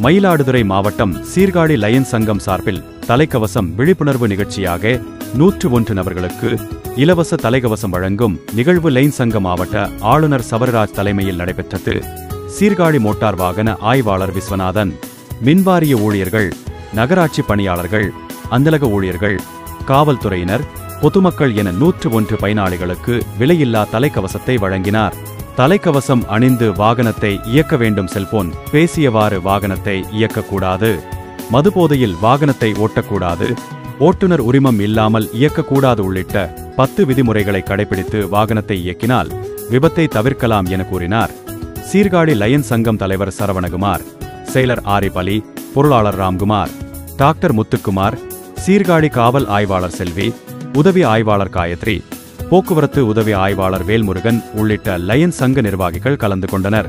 மயிலாடுதுறை மாவட்டம் சீர்காழி லயன்ஸ் சங்கம் சார்பில் தலைக்கவசம் விழிப்புணர்வு நிகழ்ச்சியாக 101 நபர்களுக்கு இலவச தலைக்கவசம் வழங்கும் நிகழ்வு லயன்ஸ் சங்க மாவட்ட ஆளுநர் சபரராஜ் தலைமையில் நடைபெற்றது. சீர்காழி மோட்டார் வாகன ஆய்வாளர் விஸ்வநாதன், மின்வாரிய ஊழியர்கள், நகராட்சி பணியாளர்கள், அந்தலக ஊழியர்கள், காவல்துறையினர், பொதுமக்கள் என 101 பயனாளிகளுக்கு விலையில்லா தலைக்கவசத்தை வழங்கினார். தலைக்கவசம் அணிந்து வாகனத்தை இயக்க வேண்டும். செல்போன் பேசியவாறு வாகனத்தை இயக்கக்கூடாது. மதுபோதையில் வாகனத்தை ஓட்டக்கூடாது. ஓட்டுநர் உரிமம் இல்லாமல் இயக்கக்கூடாது உள்ளிட்ட 10 விதிமுறைகளை கடைபிடித்து வாகனத்தை இயக்கினால் விபத்தை தவிர்க்கலாம் என கூறினார். சீர்காழி லயன்ஸ் சங்கம் தலைவர் சரவணகுமார், செயலர் ஆரிப் அலி, பொருளாளர் ராம்குமார், டாக்டர் முத்துக்குமார், சீர்காழி காவல் ஆய்வாளர் செல்வி, உதவி ஆய்வாளர் காயத்ரி, போக்குவரத்து உதவி ஆய்வாளர் வேல்முருகன் உள்ளிட்ட லயன்ஸ் சங்க நிர்வாகிகள் கலந்து கொண்டனர்.